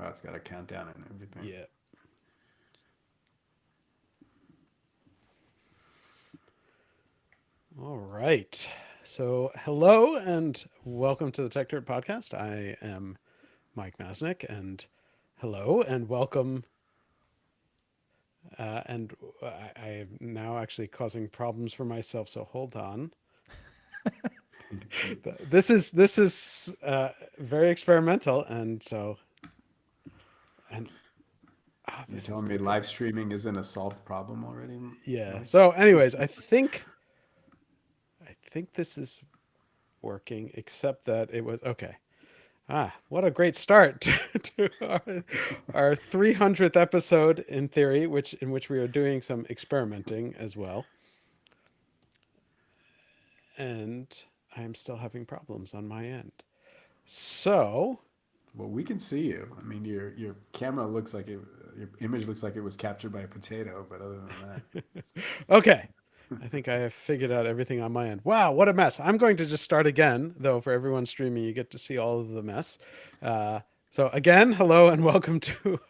Oh, it's got a countdown and everything. Yeah. All right. So, hello and welcome to the Techdirt Podcast. I am Mike Masnick, and hello and welcome. And I am now actually causing problems for myself. So hold on. This is very experimental, and so and You're this is telling me not good. live streaming isn't a solved problem already, Yeah. Mike? So, anyways, I think this is working, except that it was okay. What a great start to our 300th episode in theory, in which we are doing some experimenting as well. And I am still having problems on my end. So, Well, we can see you. I mean, your camera looks like it, your image looks like it was captured by a potato, but other than that, okay. I think I have figured out everything on my end. Wow, what a mess. I'm going to just start again, though, for everyone streaming, you get to see all of the mess. Uh, so, again, hello and welcome to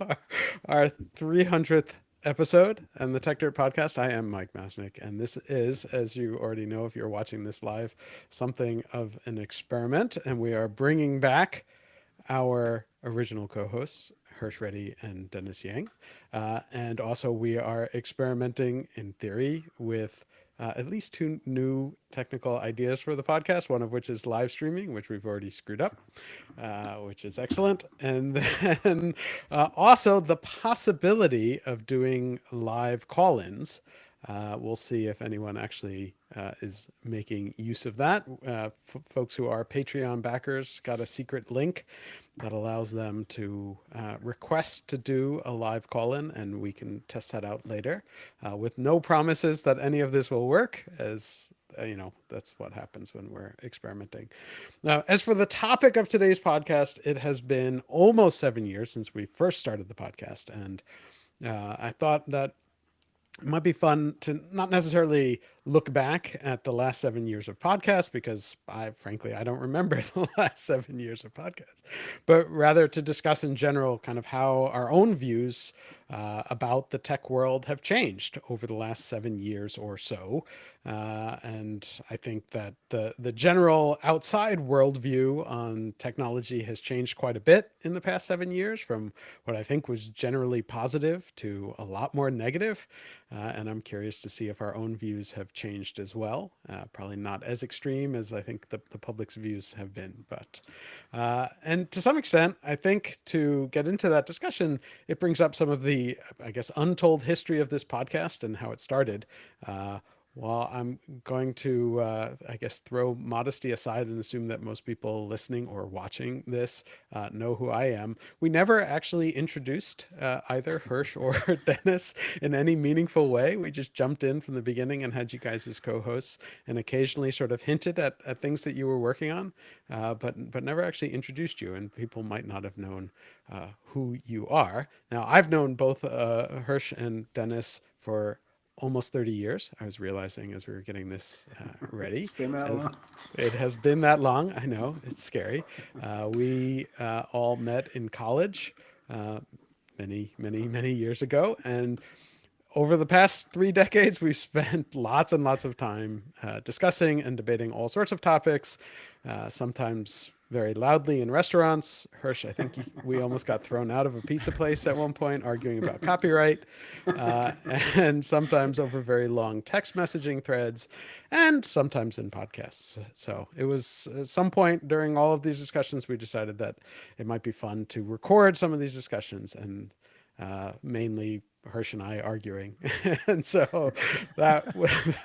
our 300th episode and the Tech Dirt Podcast. I am Mike Masnick, and this is, as you already know if you're watching this live, something of an experiment. And we are bringing back our original co-hosts, Hirsch Reddy and Dennis Yang. And also, we are experimenting in theory with at least two new technical ideas for the podcast, one of which is live streaming, which we've already screwed up, which is excellent. And then also the possibility of doing live call ins. We'll see if anyone actually is making use of that. Folks who are Patreon backers got a secret link that allows them to request to do a live call in, and we can test that out later with no promises that any of this will work, as that's what happens when we're experimenting. Now, as for the topic of today's podcast, it has been almost 7 years since we first started the podcast, and I thought that it might be fun to not necessarily look back at the last 7 years of podcasts, because I don't remember the last 7 years of podcasts, but rather to discuss in general kind of how our own views about the tech world have changed over the last 7 years or so. And I think that the general outside worldview on technology has changed quite a bit in the past 7 years, from what I think was generally positive to a lot more negative. And I'm curious to see if our own views have changed as well. Probably not as extreme as I think the public's views have been, but and to some extent, I think to get into that discussion, it brings up some of the, I guess, untold history of this podcast and how it started. Well, I'm going to, I guess, throw modesty aside and assume that most people listening or watching this know who I am. We never actually introduced either Hirsch or Dennis in any meaningful way. We just jumped in from the beginning and had you guys as co-hosts, and occasionally sort of hinted at things that you were working on, but never actually introduced you, and people might not have known who you are. Now, I've known both Hirsch and Dennis for almost 30 years. I was realizing as we were getting this ready. it's been that As long. it has been that long. I know, it's scary. We all met in college uh, many, many, many years ago. And over the past 3 decades, we've spent lots and lots of time discussing and debating all sorts of topics, sometimes very loudly in restaurants. Hirsch, I think we almost got thrown out of a pizza place at one point, arguing about copyright, uh, and sometimes over very long text messaging threads, and sometimes in podcasts. So it was at some point during all of these discussions, we decided that it might be fun to record some of these discussions, and mainly Hirsch and I arguing. And so that,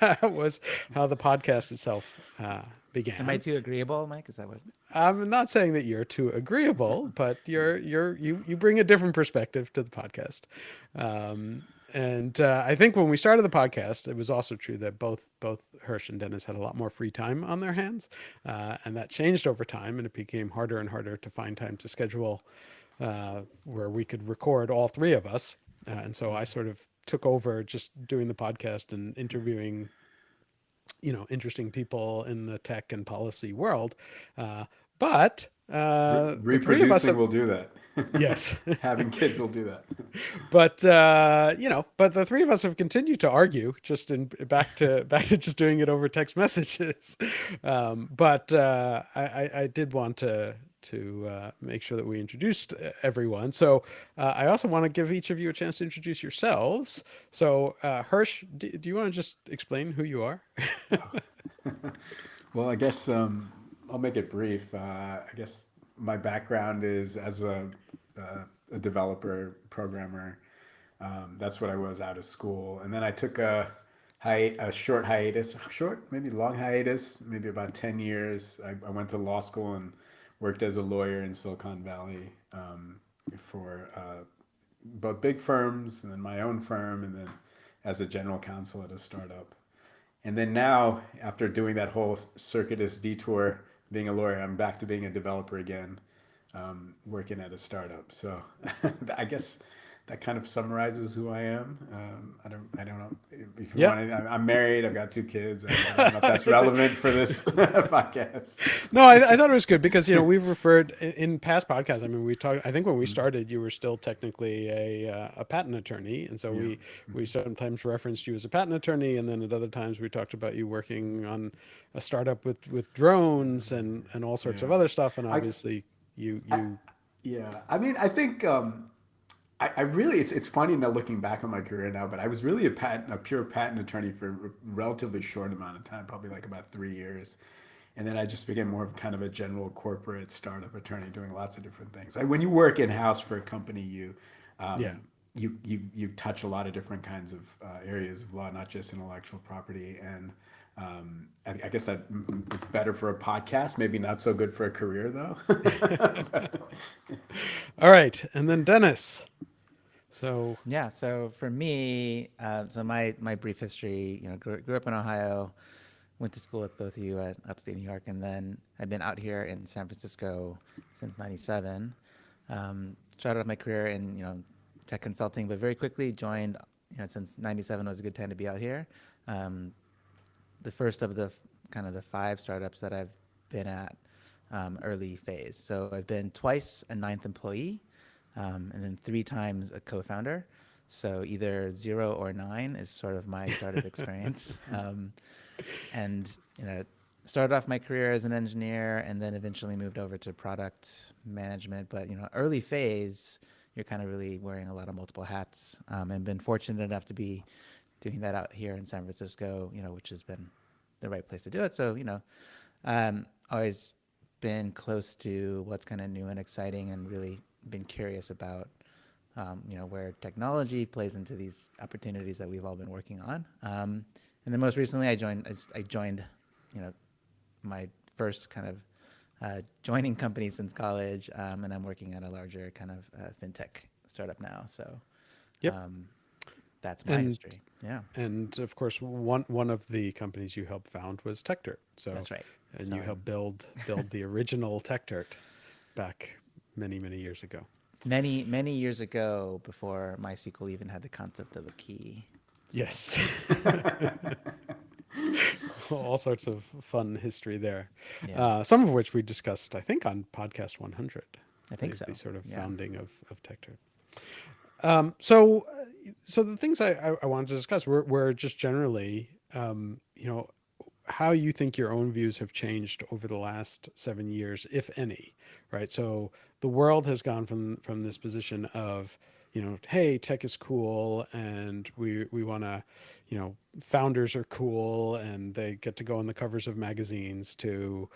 that was how the podcast itself Am I began. too agreeable, Mike? Is that what? I'm not saying that you're too agreeable, but you bring a different perspective to the podcast. And I think when we started the podcast, it was also true that both Hirsch and Dennis had a lot more free time on their hands, and that changed over time, and it became harder and harder to find time to schedule where we could record all three of us. And so I sort of took over just doing the podcast and interviewing interesting people in the tech and policy world. But The three of us Reproducing have, will do that. yes. Having kids will do that. But but the three of us have continued to argue, just in back to just doing it over text messages. But I did want to make sure that we introduced everyone. So I also want to give each of you a chance to introduce yourselves. So Hirsch, do you want to just explain who you are? Well, I guess I'll make it brief. I guess my background is as a developer, programmer. That's what I was out of school, and then I took a short hiatus, short maybe long hiatus, maybe about 10 years. I went to law school and worked as a lawyer in Silicon Valley for both big firms and then my own firm, and then as a general counsel at a startup. And then now, after doing that whole circuitous detour, being a lawyer, I'm back to being a developer again, working at a startup. So I guess that kind of summarizes who I am. I don't know if you Yeah. want. I'm married. I've got 2 kids. I don't know if that's relevant for this podcast. No, I thought it was good because we've referred in past podcasts. I mean, we talked. I think when we started, you were still technically a patent attorney, and so we sometimes referenced you as a patent attorney, and then at other times we talked about you working on a startup with drones and all sorts of Yeah. other stuff. And obviously, you Yeah, I mean, I think I really it's funny now looking back on my career now, but I was really a pure patent attorney for a relatively short amount of time, probably like about 3 years, and then I just became more of kind of a general corporate startup attorney, doing lots of different things. Like when you work in house for a company, yeah. You touch a lot of different kinds of areas of law, not just intellectual property. And I guess that it's better for a podcast, maybe not so good for a career though. All right, and then Dennis. So Yeah. So for me, so my brief history, grew up in Ohio, went to school with both of you at upstate New York, and then I've been out here in San Francisco since '97. Started off my career in tech consulting, but very quickly joined. Since '97 was a good time to be out here. The first of the kind of the 5 startups that I've been at early phase. So I've been twice a ninth employee, and then 3 times a co-founder. So either 0 or 9 is sort of my startup experience. And started off my career as an engineer, and then eventually moved over to product management. But early phase, you're kind of really wearing a lot of multiple hats, and been fortunate enough to be doing that out here in San Francisco, which has been the right place to do it. So, always been close to what's kind of new and exciting, and really been curious about, where technology plays into these opportunities that we've all been working on. And then most recently, I joined, my first kind of joining company since college, and I'm working at a larger kind of fintech startup now. So, Yep. That's my history. Yeah. And of course, one of the companies you helped found was Techdirt. So That's right. And So you helped build the original Techdirt back many years ago. many years ago, before MySQL even had the concept of a key. Yes. All sorts of fun history there. Yeah. Some of which we discussed, I think, on podcast 100. I think the so. sort of Yeah. founding of Techdirt. So the things I wanted to discuss were just generally, how you think your own views have changed over the last 7 years, if any, right? So the world has gone from this position of, hey, tech is cool, and we want to, founders are cool, and they get to go on the covers of magazines, to,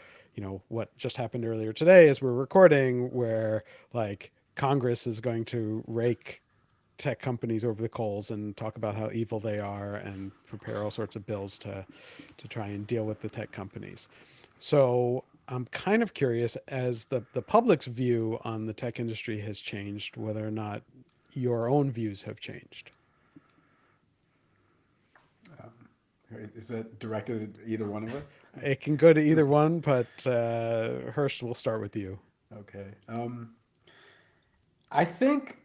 what just happened earlier today as we're recording, where like Congress is going to rake tech companies over the coals and talk about how evil they are and prepare all sorts of bills to try and deal with the tech companies. So I'm kind of curious, as the public's view on the tech industry has changed, whether or not your own views have changed. Is that directed at either one of us? It can go to either one, but Hurst, we'll start with you. Okay. I think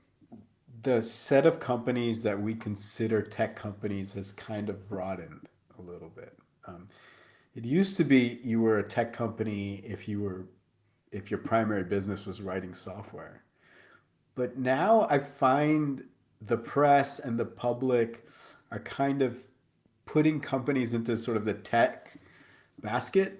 the set of companies that we consider tech companies has kind of broadened a little bit. It used to be you were a tech company if you were if your primary business was writing software. But now I find the press and the public are kind of putting companies into sort of the tech basket.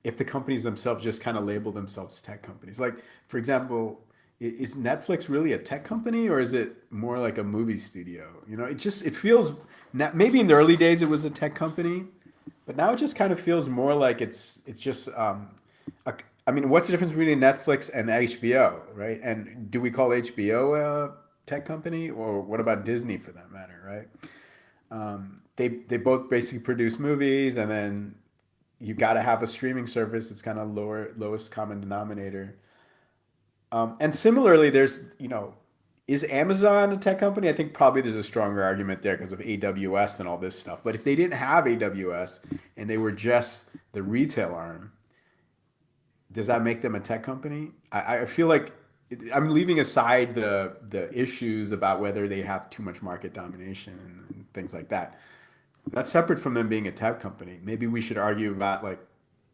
If the companies themselves just kind of label themselves tech companies. Like, for example, is Netflix really a tech company, or is it more like a movie studio? You know, it feels, maybe in the early days it was a tech company, but now it just kind of feels more like it's just, I mean, what's the difference between Netflix and HBO, right? And do we call HBO a tech company, or what about Disney for that matter, right? They both basically produce movies, and then you got to have a streaming service. It's kind of lowest common denominator. And similarly, there's, is Amazon a tech company? I think probably there's a stronger argument there because of AWS and all this stuff. But if they didn't have AWS and they were just the retail arm, does that make them a tech company? I feel like I'm leaving aside the issues about whether they have too much market domination and things like that. That's separate from them being a tech company. Maybe we should argue about, like,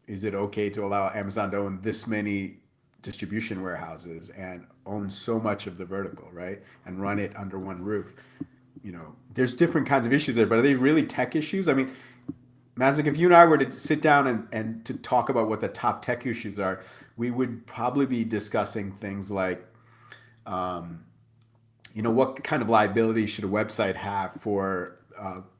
is it okay to allow Amazon to own this many distribution warehouses and own so much of the vertical, right? And run it under one roof. There's different kinds of issues there, but are they really tech issues? I mean, Mazik, if you and I were to sit down and to talk about what the top tech issues are, we would probably be discussing things like, what kind of liability should a website have for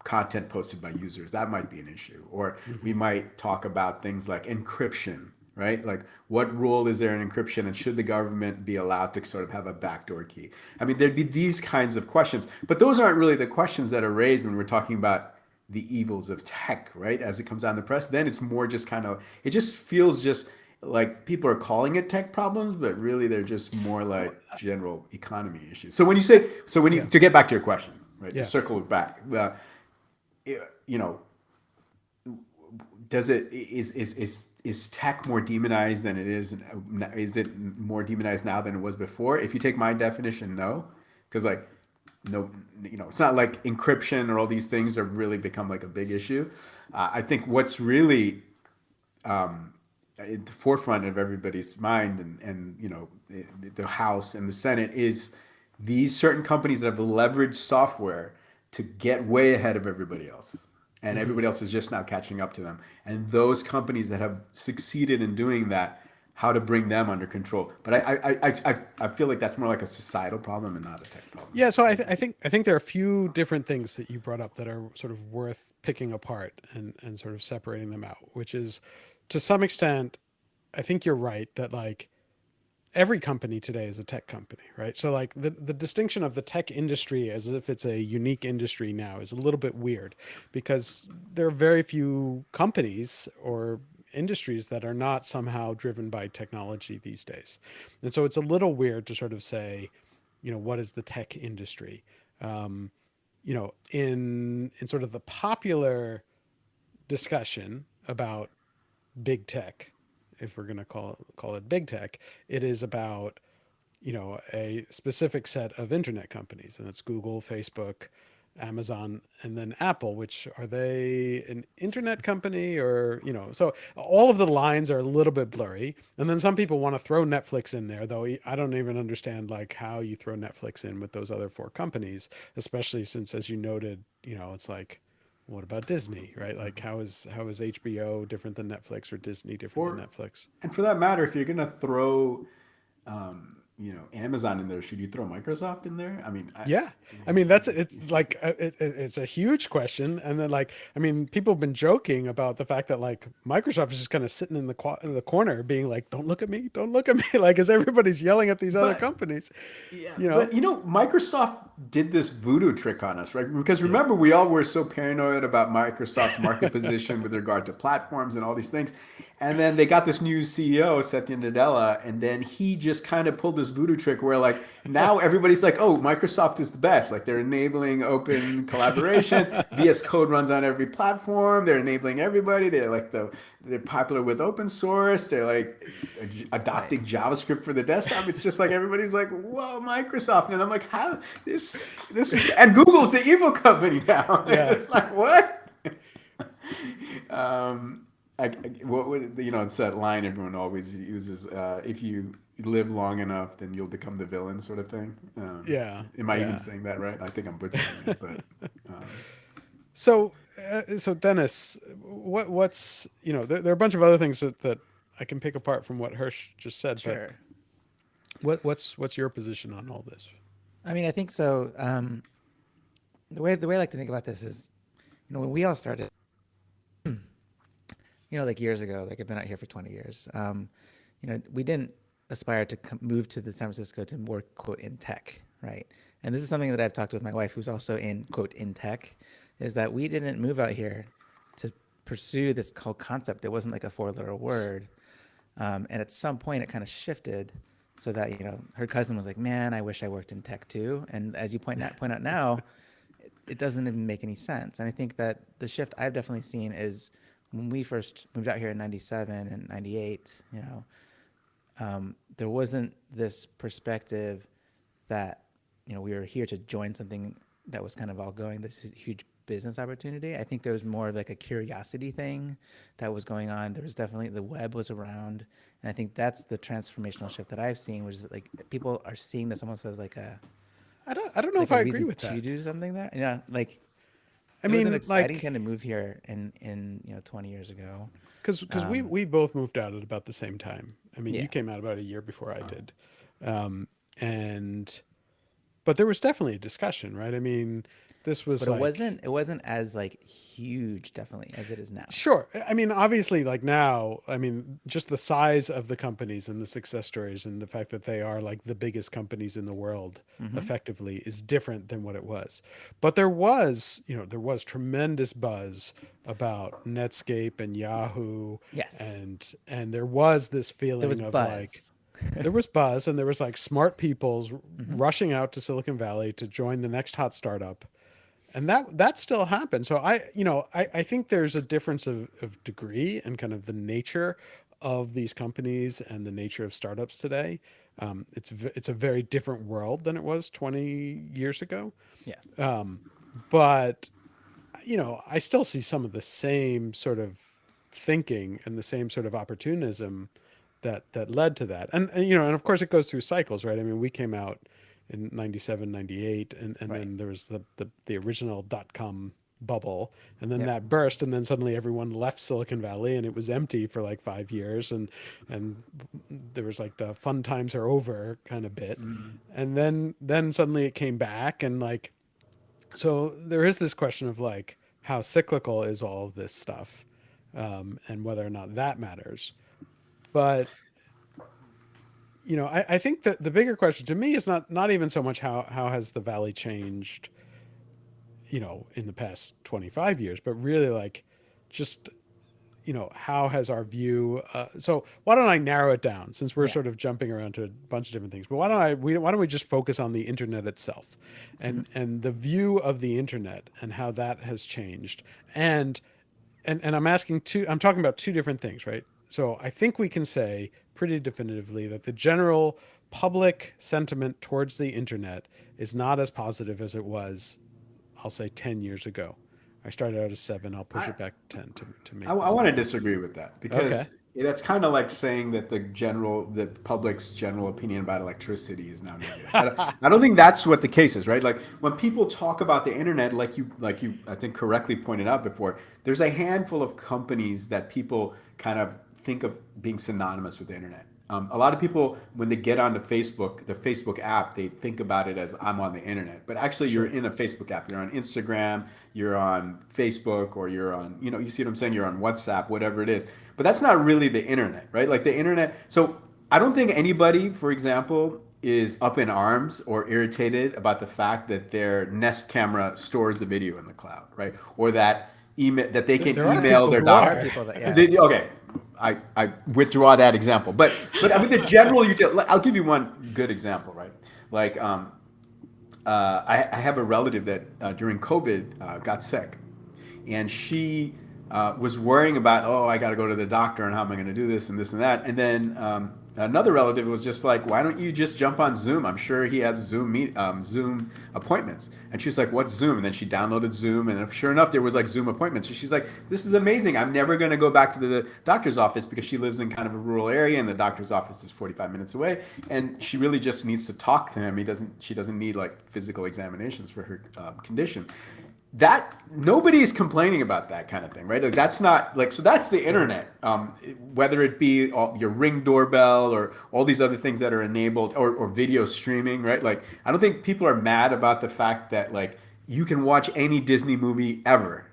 content posted by users? That might be an issue. Or we might talk about things like encryption, right? Like, what role is there in encryption, and should the government be allowed to sort of have a backdoor key? I mean, there'd be these kinds of questions, but those aren't really the questions that are raised when we're talking about the evils of tech, right? As it comes out in the press, then it's more just it just feels just like people are calling it tech problems, but really they're just more like general economy issues. So when you to get back to your question, right? To circle it back, is tech more demonized than it is? Is it more demonized now than it was before? If you take my definition, no, because no, it's not like encryption or all these things have really become like a big issue. I think what's really at the forefront of everybody's mind, and the House and the Senate, is these certain companies that have leveraged software to get way ahead of everybody else. And everybody else is just now catching up to them. And those companies that have succeeded in doing that, how to bring them under control. But I feel like that's more like a societal problem and not a tech problem. Yeah, so I think there are a few different things that you brought up that are sort of worth picking apart and sort of separating them out, which is, to some extent, I think you're right that, like, every company today is a tech company, right? So, like, the distinction of the tech industry as if it's a unique industry now is a little bit weird, because there are very few companies or industries that are not somehow driven by technology these days. And so it's a little weird to sort of say, what is the tech industry? In sort of the popular discussion about big tech, if we're going to call it big tech, it is about, a specific set of internet companies, and that's Google, Facebook, Amazon, and then Apple. Which, are they an internet company, or, so all of the lines are a little bit blurry. And then some people want to throw Netflix in there, though I don't even understand, like, how you throw Netflix in with those other four companies, especially since, as you noted, it's like, what about Disney, right? Like, how is HBO different than Netflix, or Disney different than Netflix? And for that matter, if you're going to throw, Amazon in there, should you throw Microsoft in there? I mean, it's like, it's a huge question. And then, like, people have been joking about the fact that, like, Microsoft is just kind of sitting in the corner being like, don't look at me, like, as everybody's yelling at these other companies. But Microsoft did this voodoo trick on us, right? Because remember, we all were so paranoid about Microsoft's market position with regard to platforms and all these things. And then they got this new CEO, Satya Nadella, and then he just kind of pulled this voodoo trick where, like, now everybody's like, oh, Microsoft is the best. Like, they're enabling open collaboration. VS Code runs on every platform. They're enabling everybody. They're like they're popular with open source. They're like adopting JavaScript for the desktop. It's just like everybody's like, whoa, Microsoft. And I'm like, how this is, and Google's the evil company now. Yeah. It's like, what? what would, it's that line everyone always uses, if you live long enough, then you'll become the villain, sort of thing. Yeah, Am I even yeah. saying that right? I think I'm butchering it, but So, so Dennis, what's there are a bunch of other things that I can pick apart from what Hirsch just said, but Sure. what's your position on all this? I mean, I think so. The way I like to think about this is, when we all started, like years ago, like I've been out here for 20 years. We didn't aspire to move to the San Francisco to work, quote, in tech, right? And this is something that I've talked with my wife, who's also in, quote, in tech, is that we didn't move out here to pursue this whole concept. It wasn't like a four-letter word. And at some point, it kind of shifted so that, her cousin was like, man, I wish I worked in tech too. And as you point out now, it doesn't even make any sense. And I think that the shift I've definitely seen is when we first moved out here in 97 and 98, there wasn't this perspective that, we were here to join something that was kind of all going, this huge business opportunity. I think there was more like a curiosity thing that was going on. There was definitely, the web was around. And I think that's the transformational shift that I've seen, which is like people are seeing this almost as like a, I don't know if a I agree reason with to that. do something there. Like I it was an mean, exciting like, time to move here in 20 years ago. because we both moved out at about the same time. I mean, you Yeah. came out about a year before I did, and but there was definitely a discussion, right? I mean, this was But it like, wasn't as like huge definitely as it is now. sure. I mean, obviously, like now, I mean, just the size of the companies and the success stories and the fact that they are like the biggest companies in the world effectively is different than what it was. But there was tremendous buzz about Netscape and Yahoo, Yes. and there was this There was feeling of like, buzz. there was buzz and there was like smart people rushing out to Silicon Valley to join the next hot startup, and that still happens. So I think there's a difference of degree and kind of the nature of these companies and the nature of startups today. It's a very different world than it was 20 years ago, Yes. but I still see some of the same sort of thinking and the same sort of opportunism that led to that. And of course it goes through cycles, right? I mean, we came out in 97, 98, and Right. then there was the original dot-com bubble, and then Yep. that burst, and then suddenly everyone left Silicon Valley and it was empty for like 5 years, and there was like the fun times are over kind of bit. And then suddenly it came back, and like, so there is this question of like how cyclical is all of this stuff, and whether or not that matters. But I think that the bigger question to me is not even so much how has the valley changed, in the past 25 years, but really like just how has our view, so why don't I narrow it down, since we're Yeah. sort of jumping around to a bunch of different things, but why don't we just focus on the internet itself, and the view of the internet and how that has changed. And I'm talking about two different things, right? So I think we can say pretty definitively that the general public sentiment towards the internet is not as positive as it was, I'll say, 10 years ago. I started out as 7. I'll push I, it back 10 to I make this want to clear. disagree with that, Okay. because that's kind of like saying that the public's general opinion about electricity is now negative. I don't think that's what the case is, right? Like when people talk about the internet, like you I think correctly pointed out before, there's a handful of companies that people kind of think of being synonymous with the internet. A lot of people, when they get onto Facebook, the Facebook app, they think about it as I'm on the internet. But actually, you're Sure. in a Facebook app. You're on Instagram, you're on Facebook, or you're on, you see what I'm saying? You're on WhatsApp, whatever it is. But that's not really the internet, right? Like the internet. So I don't think anybody, for example, is up in arms or irritated about the fact that their Nest camera stores the video in the cloud, right? Or that email that they can There are email people their who There are are. doctor. people that, yeah. Okay, I withdraw that example, but I mean the general utility. I'll give you one good example, right? Like I have a relative that during COVID got sick, and she was worrying about, oh, I got to go to the doctor, and how am I going to do this and this and that, and then another relative was just like, why don't you just jump on Zoom? I'm sure he has Zoom appointments. And she was like, what's Zoom? And then she downloaded Zoom, and sure enough, there was like Zoom appointments. So she's like, this is amazing. I'm never going to go back to the doctor's office, because she lives in kind of a rural area, and the doctor's office is 45 minutes away. And she really just needs to talk to him. She doesn't need like physical examinations for her condition. That nobody is complaining about that kind of thing, right? Like that's not like, so that's the internet. Whether it be your Ring doorbell or all these other things that are enabled, or video streaming, right? Like I don't think people are mad about the fact that like you can watch any Disney movie ever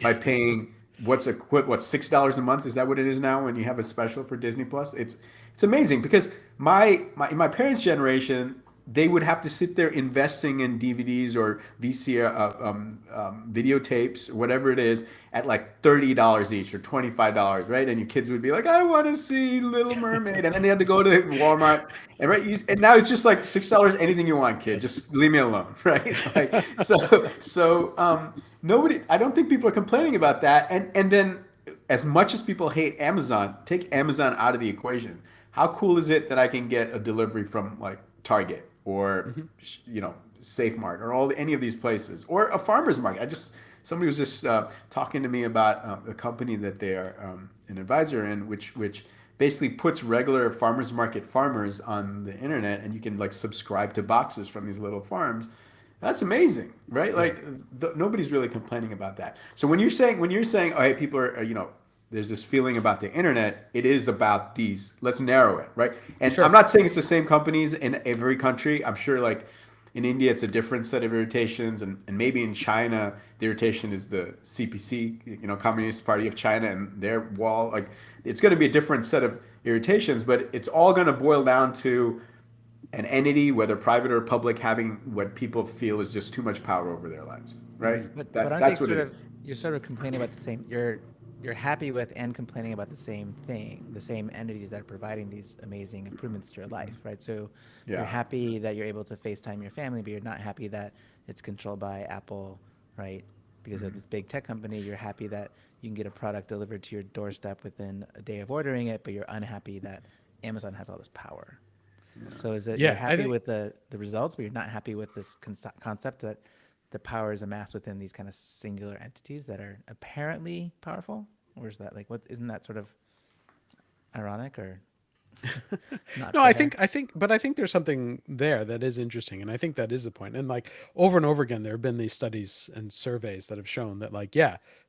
by paying what's $6 a month? Is that what it is now when you have a special for Disney Plus? It's amazing, because my parents' generation, they would have to sit there investing in DVDs or videotapes, whatever it is, at like $30 each or $25, right? And your kids would be like, I want to see Little Mermaid. And then they had to go to Walmart. And, right, and now it's just like $6, anything you want, kid. Just leave me alone, right? Like, nobody, I don't think people are complaining about that. And then as much as people hate Amazon, take Amazon out of the equation. How cool is it that I can get a delivery from like Target or Safe Mart or any of these places, or a farmer's market? Somebody was just talking to me about a company that they are an advisor in, which basically puts regular farmers market farmers on the internet, and you can like subscribe to boxes from these little farms. That's amazing, right? Like nobody's really complaining about that. So when you're saying, oh, hey, people are, there's this feeling about the internet, it is about these. Let's narrow it, right? And sure. I'm not saying it's the same companies in every country. I'm sure like in India, it's a different set of irritations. And maybe in China, the irritation is the CPC, Communist Party of China, and their wall. Like it's going to be a different set of irritations, but it's all going to boil down to an entity, whether private or public, having what people feel is just too much power over their lives, right? But that's what it is. You're sort of complaining about the same. You're happy with and complaining about the same thing, the same entities that are providing these amazing improvements to your life, right? So you're happy that you're able to FaceTime your family, but you're not happy that it's controlled by Apple, right? Because of this big tech company. You're happy that you can get a product delivered to your doorstep within a day of ordering it, but you're unhappy that Amazon has all this power. Yeah. So is it you're happy with the results, but you're not happy with this concept that the power is amassed within these kind of singular entities that are apparently powerful? Or is that like, isn't that sort of ironic or not? No, fair? I think there's something there that is interesting. And I think that is the point. And like over and over again, there have been these studies and surveys that have shown that like,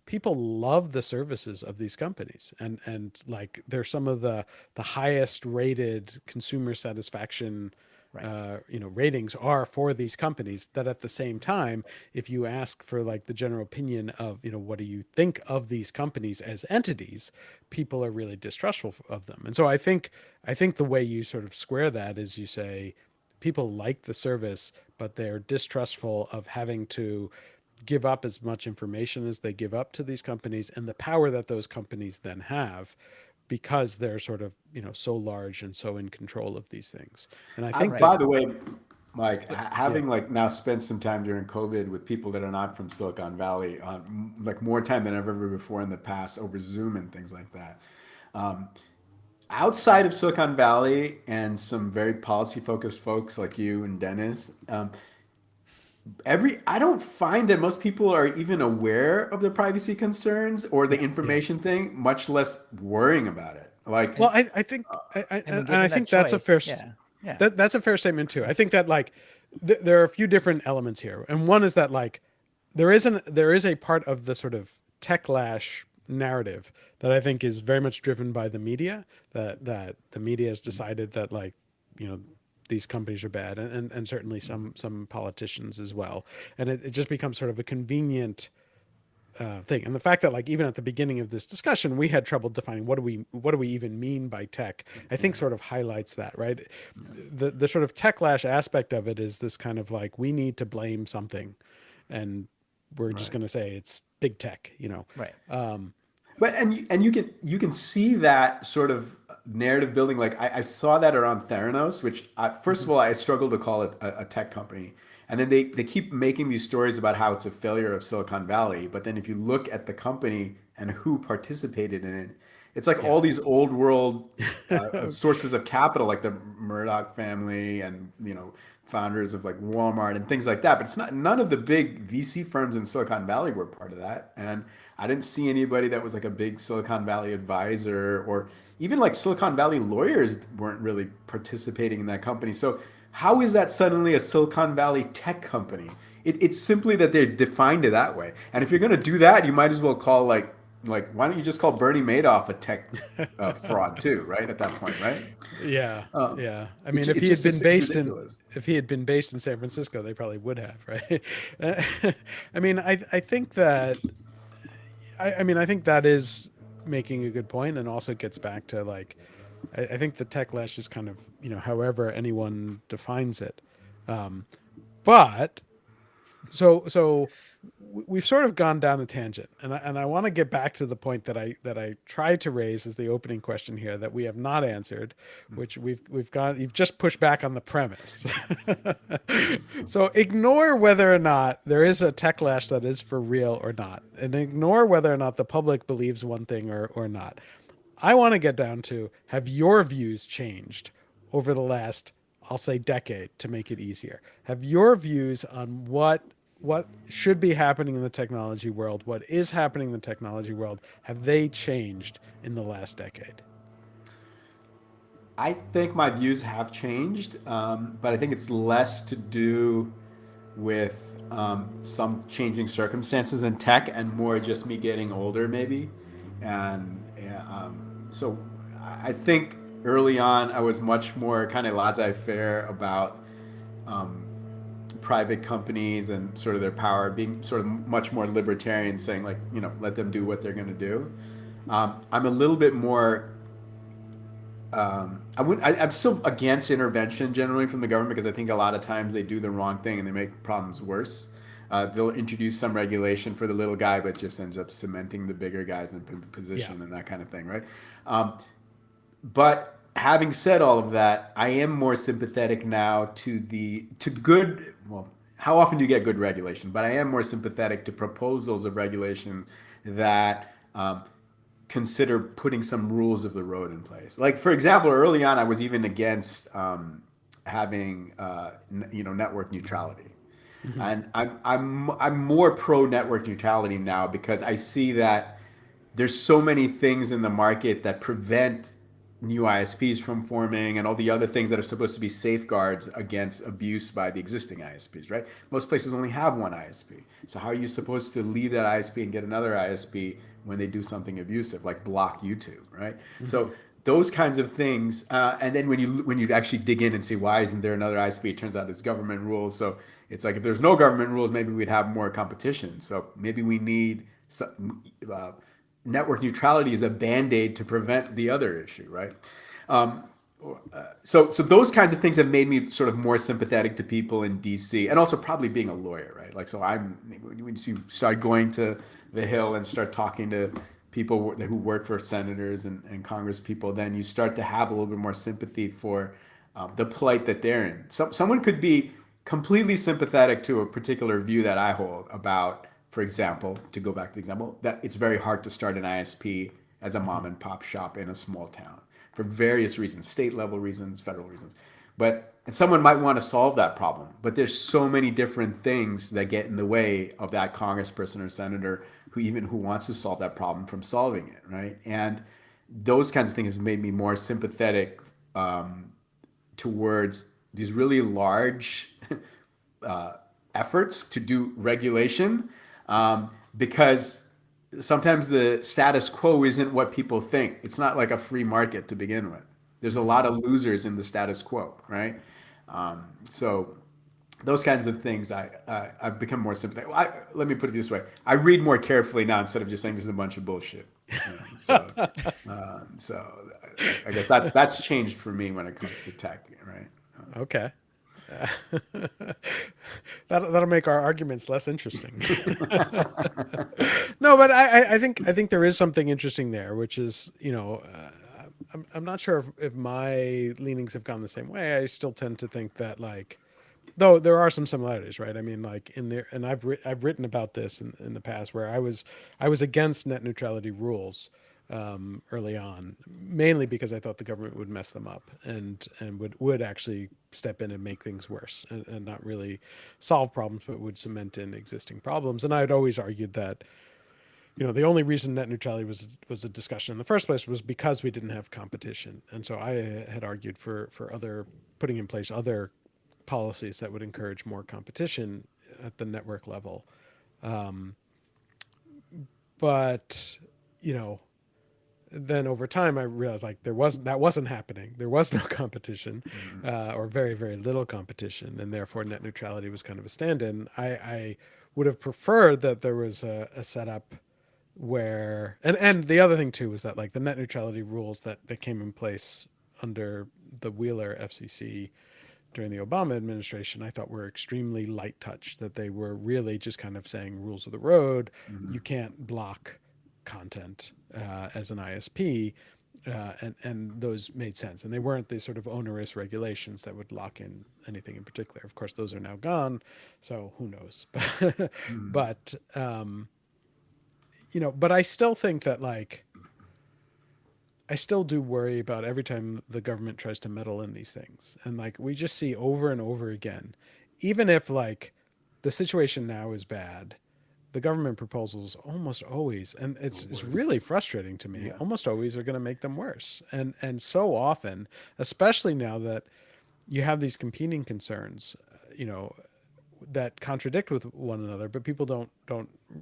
people love the services of these companies, and like they're some of the highest rated consumer satisfaction ratings are for these companies. That at the same time, if you ask for like the general opinion of, what do you think of these companies as entities, people are really distrustful of them. And so I think the way you sort of square that is you say people like the service, but they're distrustful of having to give up as much information as they give up to these companies, and the power that those companies then have, because they're sort of, so large and so in control of these things. And I think by the way, Mike, having like now spent some time during COVID with people that are not from Silicon Valley, like more time than ever before in the past over Zoom and things like that. Outside of Silicon Valley and some very policy focused folks like you and Dennis, I don't find that most people are even aware of the privacy concerns or the information thing, much less worrying about it. Like, well, I think, I think that's a fair, that's a fair statement too. I think that like there are a few different elements here, and one is that like there is a part of the sort of techlash narrative that I think is very much driven by the media. That the media has decided that like these companies are bad, and certainly some politicians as well. And it just becomes sort of a convenient thing. And the fact that like even at the beginning of this discussion, we had trouble defining what do we even mean by tech, I think sort of highlights that, right? The sort of techlash aspect of it is this kind of like, we need to blame something, and we're just going to say it's big tech, Right. But and you can see that sort of narrative building. Like I saw that around Theranos, which first of all, I struggle to call it a tech company. And then they keep making these stories about how it's a failure of Silicon Valley. But then if you look at the company and who participated in it, It's like all these old world sources of capital, like the Murdoch family and, founders of like Walmart and things like that. But it's not, none of the big VC firms in Silicon Valley were part of that. And I didn't see anybody that was like a big Silicon Valley advisor, or even like Silicon Valley lawyers weren't really participating in that company. So how is that suddenly a Silicon Valley tech company? It's simply that they've defined it that way. And if you're going to do that, you might as well call like why don't you just call Bernie Madoff a tech fraud too, right? At that point, right? Yeah, yeah. I mean, it just seems ridiculous. if he had been based in San Francisco, they probably would have, right? I mean, I think that, I mean, I think that is making a good point, and also gets back to like, I think the techlash is kind of, however anyone defines it, but so we've sort of gone down a tangent, and I want to get back to the point that I tried to raise as the opening question here that we have not answered, which you've just pushed back on the premise. So ignore whether or not there is a techlash that is for real or not, and ignore whether or not the public believes one thing or not. I want to get down to, have your views changed over the last, I'll say, decade, to make it easier? Have your views on what should be happening in the technology world, what is happening in the technology world, have they changed in the last decade? I think my views have changed, but I think it's less to do with some changing circumstances in tech and more just me getting older, maybe. And so I think early on I was much more kind of laissez-faire about private companies and sort of their power, being sort of much more libertarian, saying like, let them do what they're going to do. I'm a little bit more. I'm still against intervention generally from the government, because I think a lot of times they do the wrong thing and they make problems worse. They'll introduce some regulation for the little guy, but just ends up cementing the bigger guys in position and that kind of thing, right? But having said all of that, I am more sympathetic now to good. Well, how often do you get good regulation? But I am more sympathetic to proposals of regulation that consider putting some rules of the road in place. Like, for example, early on, I was even against having network neutrality. Mm-hmm. And I'm more pro network neutrality now, because I see that there's so many things in the market that prevent new ISPs from forming, and all the other things that are supposed to be safeguards against abuse by the existing ISPs, right? Most places only have one ISP. So how are you supposed to leave that ISP and get another ISP when they do something abusive, like block YouTube, right? Mm-hmm. So those kinds of things. And then when you actually dig in and see why isn't there another ISP, it turns out it's government rules. So it's like, if there's no government rules, maybe we'd have more competition. So maybe we need network neutrality is a band-aid to prevent the other issue, right? So those kinds of things have made me sort of more sympathetic to people in DC, and also probably being a lawyer, right? Like, so when you start going to the Hill and start talking to people who work for senators and Congress people, then you start to have a little bit more sympathy for the plight that they're in. Someone could be completely sympathetic to a particular view that I hold about, for example, to go back to the example, that it's very hard to start an ISP as a mom and pop shop in a small town for various reasons, state level reasons, federal reasons. And someone might want to solve that problem, but there's so many different things that get in the way of that congressperson or senator who wants to solve that problem from solving it, right? And those kinds of things have made me more sympathetic towards these really large efforts to do regulation, because sometimes the status quo isn't what people think. It's not like a free market to begin with. There's a lot of losers in the status quo, right? So those kinds of things, I've become more sympathetic. Let me put it this way: I read more carefully now instead of just saying this is a bunch of bullshit. So I guess that's changed for me when it comes to tech, right? Okay. That'll make our arguments less interesting. No, but I think there is something interesting there, which is, I'm not sure if my leanings have gone the same way. I still tend to think that, like, though there are some similarities, right? I mean, like in there, and I've written about this in the past, where I was against net neutrality rules, early on, mainly because I thought the government would mess them up and would actually step in and make things worse and not really solve problems, but would cement in existing problems. And I had always argued that, the only reason net neutrality was a discussion in the first place was because we didn't have competition. And so I had argued for putting in place other policies that would encourage more competition at the network level. But, then over time I realized like that wasn't happening. There was no competition, or very, very little competition, and therefore net neutrality was kind of a stand-in. I would have preferred that there was a setup where, and the other thing too was that like the net neutrality rules that came in place under the Wheeler FCC during the Obama administration, I thought were extremely light touch, that they were really just kind of saying rules of the road. You can't block content as an ISP, and those made sense. And they weren't the sort of onerous regulations that would lock in anything in particular. Of course, those are now gone, so who knows? But but I still think that like, I still do worry about every time the government tries to meddle in these things. And like, we just see over and over again, even if like the situation now is bad, the government proposals almost always, and it's really frustrating to me, almost always are going to make them worse. And so often, especially now that you have these competing concerns, that contradict with one another, but people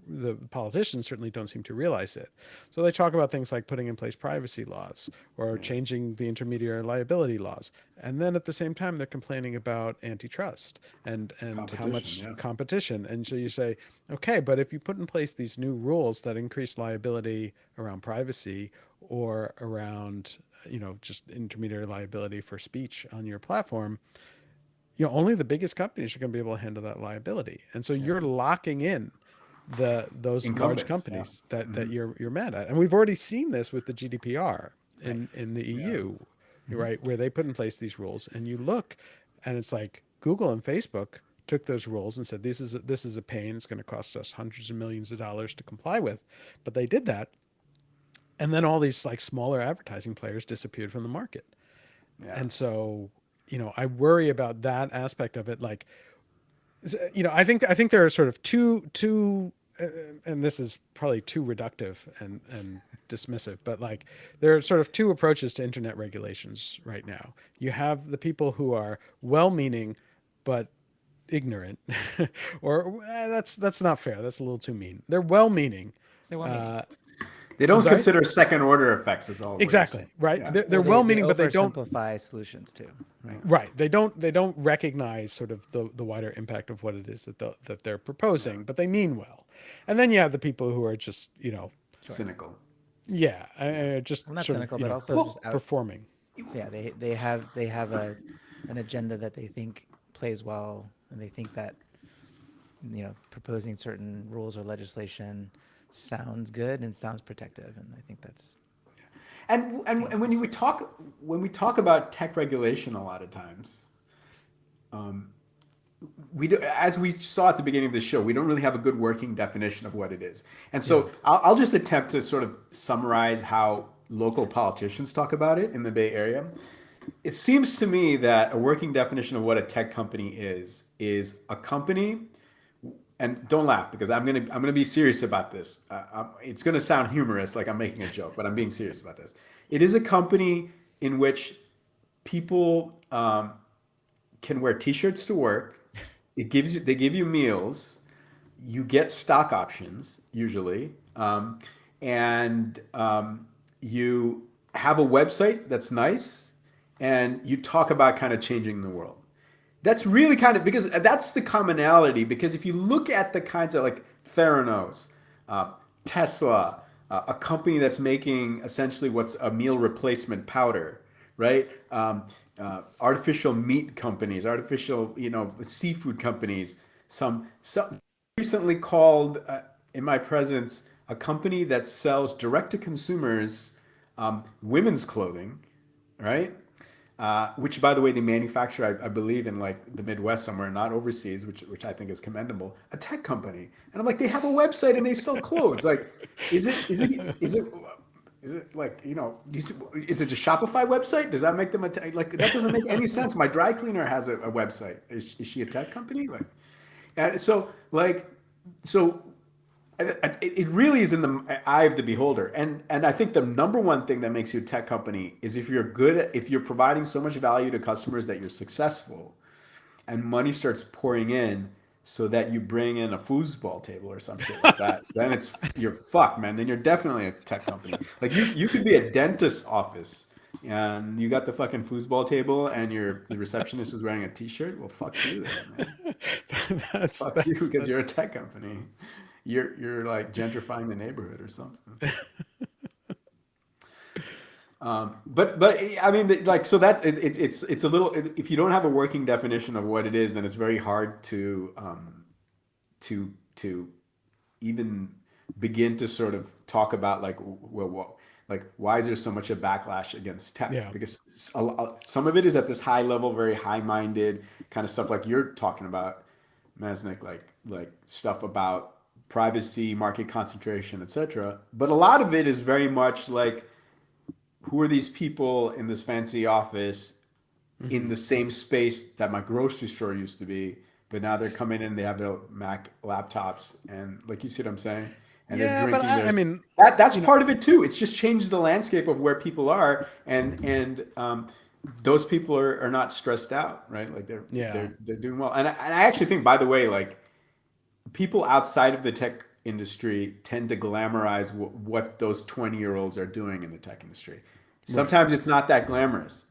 the politicians certainly don't seem to realize it. So they talk about things like putting in place privacy laws or changing the intermediary liability laws. And then at the same time, they're complaining about antitrust and how much competition. And so you say, okay, but if you put in place these new rules that increase liability around privacy or around, just intermediary liability for speech on your platform, only the biggest companies are going to be able to handle that liability. And so you're locking in those large companies that you're mad at. And we've already seen this with the GDPR in the EU, right? Where they put in place these rules, and you look and it's like Google and Facebook took those rules and said, this is a pain. It's going to cost us hundreds of millions of dollars to comply with. But they did that. And then all these like smaller advertising players disappeared from the market. And so, I worry about that aspect of it. Like, I think there are sort of two, and this is probably too reductive and dismissive, but like there are sort of two approaches to internet regulations right now. You have the people who are well-meaning but ignorant, or that's not fair. That's a little too mean. They're well-meaning. They don't consider second-order effects as all. Exactly, right? Yeah. They're well-meaning, but they don't simplify solutions too. Right. They don't recognize sort of the wider impact of what it is that they're proposing, but they mean well. And then you have the people who are just cynical. Yeah, just not sort cynical, of, but also just performing. Yeah, they have an agenda that they think plays well, and they think that proposing certain rules or legislation sounds good and sounds protective, and I think that's. And when we talk about tech regulation, a lot of times, as we saw at the beginning of the show, we don't really have a good working definition of what it is. And so I'll just attempt to sort of summarize how local politicians talk about it in the Bay Area. It seems to me that a working definition of what a tech company is a company. And don't laugh, because I'm gonna be serious about this. It's gonna sound humorous, like I'm making a joke, but I'm being serious about this. It is a company in which people can wear T-shirts to work. They give you meals. You get stock options usually, and you have a website that's nice, and you talk about kind of changing the world. That's really kind of, because that's the commonality. Because if you look at the kinds of like Theranos, Tesla, a company that's making essentially what's a meal replacement powder, right? Artificial meat companies, artificial, seafood companies. Some recently called, in my presence, a company that sells direct to consumers women's clothing, right? Which, by the way, they manufacture, I believe, in like the Midwest somewhere, not overseas, which I think is commendable. A tech company, and I'm like, they have a website and they sell clothes. Like, is it? is it like, is it a Shopify website? Does that make them like, that doesn't make any sense. My dry cleaner has a website. Is she a tech company? Like, and so like, so it really is in the eye of the beholder. And I think the number one thing that makes you a tech company is if you're providing so much value to customers that you're successful and money starts pouring in so that you bring in a foosball table or some shit like that, then you're fucked, man. Then you're definitely a tech company. Like you could be a dentist's office and you got the fucking foosball table and the receptionist is wearing a t-shirt. Well, fuck you then, man. Fuck you because you're a tech company. You're like gentrifying the neighborhood or something. But I mean, like, so that it's a little, if you don't have a working definition of what it is, then it's very hard to even begin to sort of talk about like, well, like, why is there so much a backlash against tech? Yeah. Because some of it is at this high level, very high-minded kind of stuff like you're talking about, Masnick, like stuff about privacy, market concentration, etc. But a lot of it is very much like, who are these people in this fancy office in the same space that my grocery store used to be, but now they're coming in, they have their Mac laptops, and like, you see what I'm saying? And Yeah, they're but drinking I mean, that's part of it too. It's just changes the landscape of where people are, and those people are not stressed out, right? Like they're doing well. And I actually think, by the way, like, people outside of the tech industry tend to glamorize what those 20-year-olds are doing in the tech industry. Sometimes it's not that glamorous.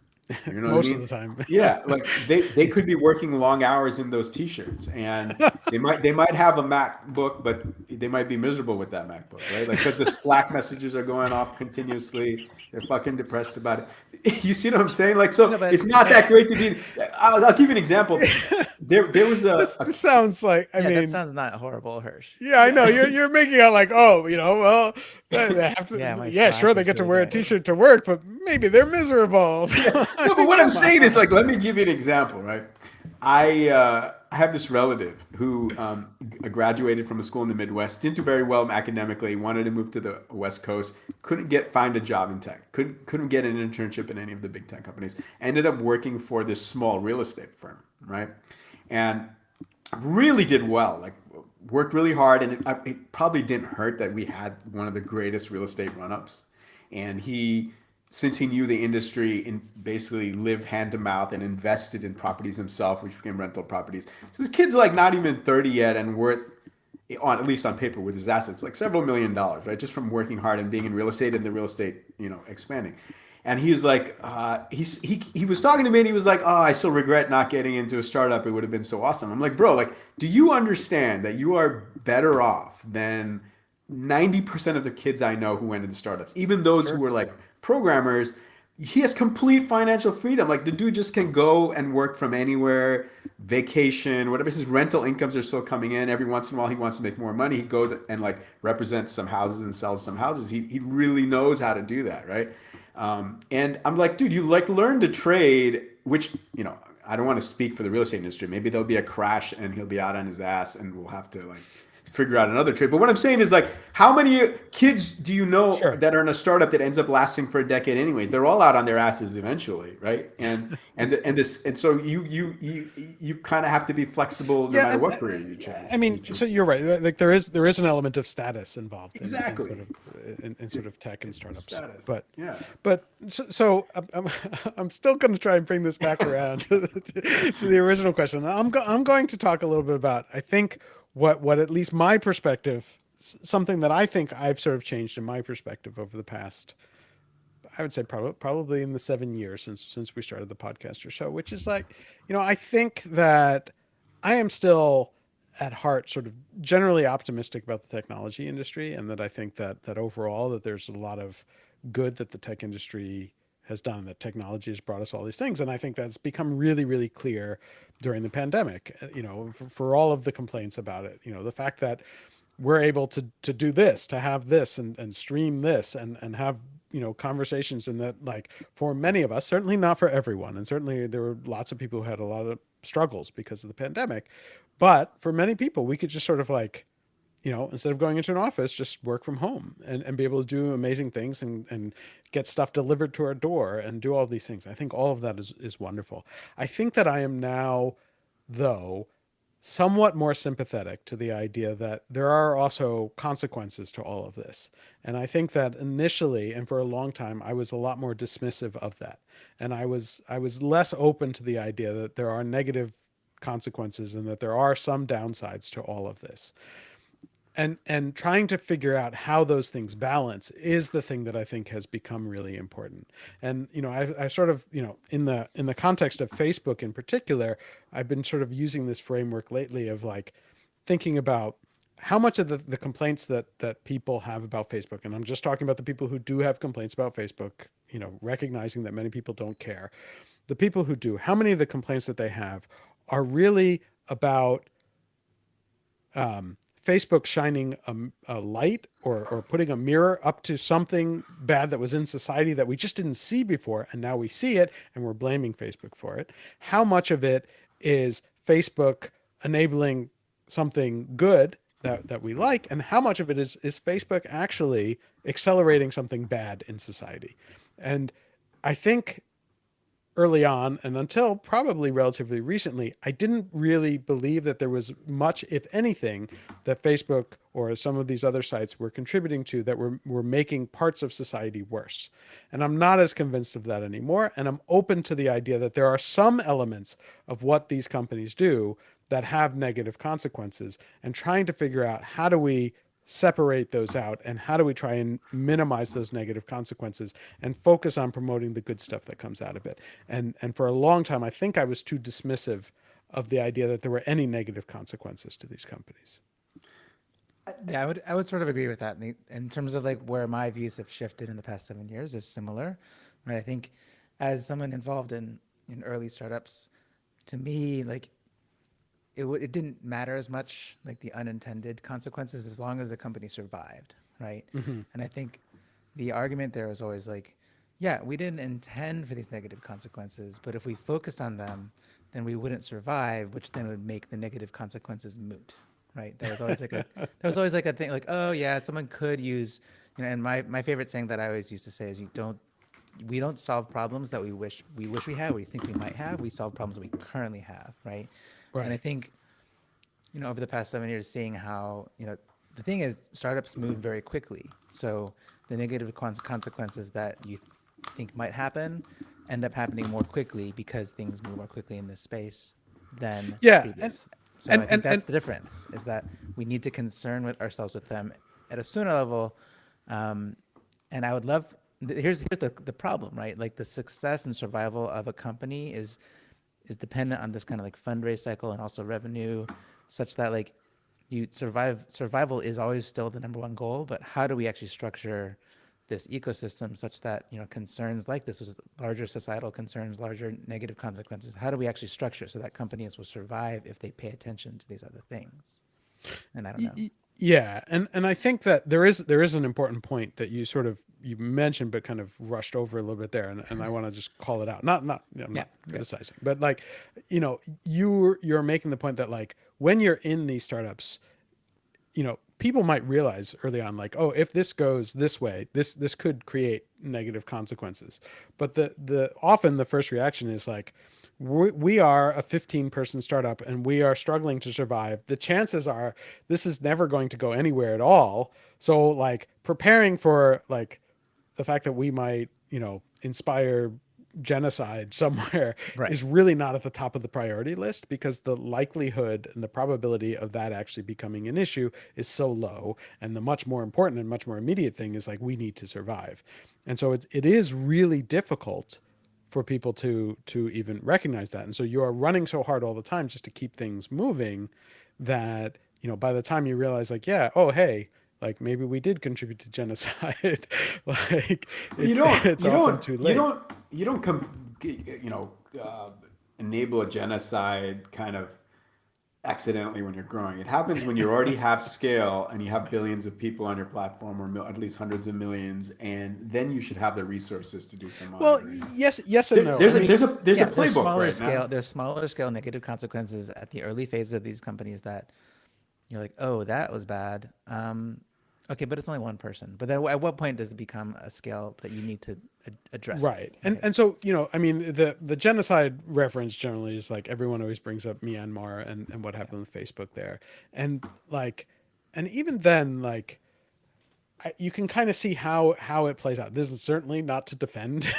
You know what I most mean? of the time. Yeah, like they could be working long hours in those t-shirts, and they might have a MacBook, but they might be miserable with that MacBook, right? Like, because the Slack messages are going off continuously. They're fucking depressed about it. You see what I'm saying? Like, so No, but- it's not that great to be. I'll give you an example. There was This sounds like, I yeah, mean, that sounds not horrible, Hirsch. yeah, I know you're making out like, oh, well, they have to, Yeah, my yeah, Slack sure, they is get to really wear a bad. t-shirt to work, but maybe they're miserable. No, but what I'm saying is, like, let me give you an example, right? I have this relative who graduated from a school in the Midwest, didn't do very well academically, wanted to move to the West Coast, couldn't find a job in tech, couldn't get an internship in any of the big tech companies, ended up working for this small real estate firm, right? And really did well, like, worked really hard, and it probably didn't hurt that we had one of the greatest real estate run-ups. And since he knew the industry, and basically lived hand to mouth and invested in properties himself, which became rental properties. So this kid's like not even 30 yet, and worth, at least on paper with his assets, like several $1 million, right? Just from working hard and being in real estate, and the real estate, expanding. And he's like, he was talking to me, and he was like, oh, I still regret not getting into a startup. It would have been so awesome. I'm like, bro, like, do you understand that you are better off than 90% of the kids I know who went into startups, even those who were like programmers? He has complete financial freedom. Like, the dude just can go and work from anywhere, vacation, whatever. His rental incomes are still coming in. Every once in a while, he wants to make more money. He goes and like represents some houses and sells some houses. He really knows how to do that, right? And I'm like, dude, you like learn to trade, which, I don't want to speak for the real estate industry. Maybe there'll be a crash and he'll be out on his ass and we'll have to like figure out another trade. But what I'm saying is, like, how many kids do you know that are in a startup that ends up lasting for a decade anyways? They're all out on their asses eventually, right? And so you kind of have to be flexible no matter what career you choose. I mean, so you're right. Like, there is an element of status involved Exactly. in sort of tech and startups. Status. But yeah. But so I'm still going to try and bring this back around to the original question. I'm going to talk a little bit about, I think, what at least my perspective, something that I think I've sort of changed in my perspective over the past, I would say probably in the 7 years since we started the podcast or so, which is like, I think that I am still at heart sort of generally optimistic about the technology industry, and that I think that overall that there's a lot of good that the tech industry has done, that technology has brought us all these things. And I think that's become really, really clear during the pandemic, for all of the complaints about it, the fact that we're able to do this, to have this and stream this and have, conversations, and that, like, for many of us, certainly not for everyone. And certainly there were lots of people who had a lot of struggles because of the pandemic, but for many people, we could just sort of like instead of going into an office, just work from home and be able to do amazing things and get stuff delivered to our door and do all these things. I think all of that is wonderful. I think that I am now, though, somewhat more sympathetic to the idea that there are also consequences to all of this. And I think that initially and for a long time, I was a lot more dismissive of that. And I was less open to the idea that there are negative consequences and that there are some downsides to all of this. And trying to figure out how those things balance is the thing that I think has become really important. And I sort of, in the context of Facebook in particular, I've been sort of using this framework lately of like thinking about how much of the complaints that people have about Facebook, and I'm just talking about the people who do have complaints about Facebook, recognizing that many people don't care. The people who do, how many of the complaints that they have are really about Facebook shining a light or putting a mirror up to something bad that was in society that we just didn't see before, and now we see it and we're blaming Facebook for it. How much of it is Facebook enabling something good that we like, and how much of it is Facebook actually accelerating something bad in society? And I think early on, and until probably relatively recently, I didn't really believe that there was much, if anything, that Facebook or some of these other sites were contributing to that were making parts of society worse. And I'm not as convinced of that anymore. And I'm open to the idea that there are some elements of what these companies do that have negative consequences, and trying to figure out how do we separate those out and how do we try and minimize those negative consequences and focus on promoting the good stuff that comes out of it. And for a long time, I think I was too dismissive of the idea that there were any negative consequences to these companies. Yeah, I would sort of agree with that. In terms of like where my views have shifted in the past 7 years is similar, right? I think as someone involved in early startups, to me, like it didn't matter as much, like the unintended consequences, as long as the company survived, right? Mm-hmm. And I think the argument there was always like, yeah, we didn't intend for these negative consequences, but if we focused on them, then we wouldn't survive, which then would make the negative consequences moot, right? That was always like a thing, like, oh yeah, someone could use, and my favorite saying that I always used to say is, we don't solve problems that we wish we had, we think we might have. We solve problems that we currently have, right? Right. And I think, over the past 7 years, seeing how, the thing is, startups move very quickly. So the negative consequences that you think might happen end up happening more quickly because things move more quickly in this space than previous. So I think that's the difference, is that we need to concern ourselves with them at a sooner level. And I would love, here's the problem, right? Like the success and survival of a company is dependent on this kind of like fundraise cycle and also revenue, such that like survival is always still the number one goal, but how do we actually structure this ecosystem such that, concerns like this was larger societal concerns, larger negative consequences, how do we actually structure so that companies will survive if they pay attention to these other things? And I don't know. Yeah, and I think that there is an important point that you mentioned but kind of rushed over a little bit there, and I want to just call it out. I'm not criticizing, but like, you're making the point that like when you're in these startups, people might realize early on, like, oh, if this goes this way, this could create negative consequences. But often the first reaction is like, we are a 15-person startup and we are struggling to survive. The chances are this is never going to go anywhere at all. So like preparing for like the fact that we might, inspire genocide somewhere Right. is really not at the top of the priority list, because the likelihood and the probability of that actually becoming an issue is so low. And the much more important and much more immediate thing is like, we need to survive. And so it is really difficult for people to even recognize that. And so you are running so hard all the time just to keep things moving that, by the time you realize like, yeah, oh, hey, like maybe we did contribute to genocide. Like it's often too late. You don't enable a genocide kind of accidentally when you're growing. It happens when you already have scale and you have billions of people on your platform, or at least hundreds of millions, and then you should have the resources to do some monitoring. Well, yes and no. There's a playbook right now. There's smaller scale negative consequences at the early phases of these companies that you're like, oh, that was bad. Okay, but it's only one person. But then at what point does it become a scale that you need to address it? Right. And so, I mean, the genocide reference generally is like everyone always brings up Myanmar and what happened with Facebook there. And like, and even then, like, you can kind of see how it plays out. This is certainly not to defend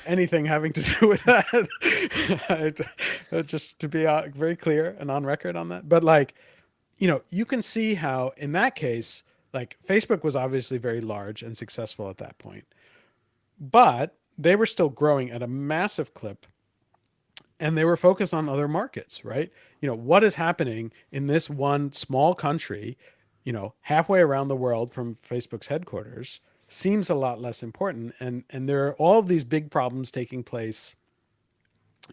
anything having to do with that. Just to be very clear and on record on that. But like, you can see how in that case, like Facebook was obviously very large and successful at that point, but they were still growing at a massive clip and they were focused on other markets, right? What is happening in this one small country, halfway around the world from Facebook's headquarters seems a lot less important. And there are all of these big problems taking place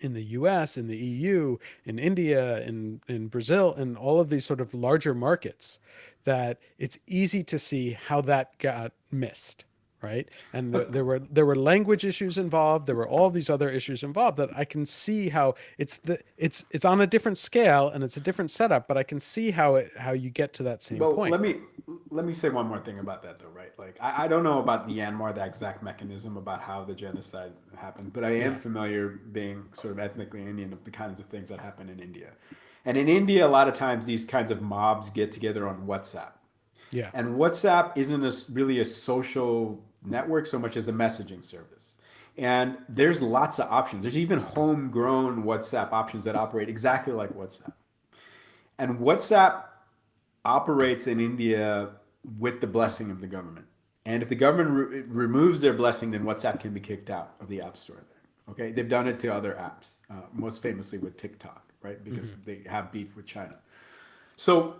in the US, in the EU, in India, in Brazil, and all of these sort of larger markets that it's easy to see how that got missed. Right. And there were language issues involved. There were all these other issues involved that I can see how it's on a different scale and it's a different setup, but I can see how you get to that same point. Let me say one more thing about that though, right? Like I don't know about Myanmar, the exact mechanism about how the genocide happened, but I am familiar, being sort of ethnically Indian, of the kinds of things that happen in India. And in India, a lot of times these kinds of mobs get together on WhatsApp. Yeah. And WhatsApp isn't really a social network so much as a messaging service. And there's lots of options. There's even homegrown WhatsApp options that operate exactly like WhatsApp. And WhatsApp operates in India with the blessing of the government. And if the government removes their blessing, then WhatsApp can be kicked out of the App Store there. Okay, they've done it to other apps, most famously with TikTok, right? Because they have beef with China. So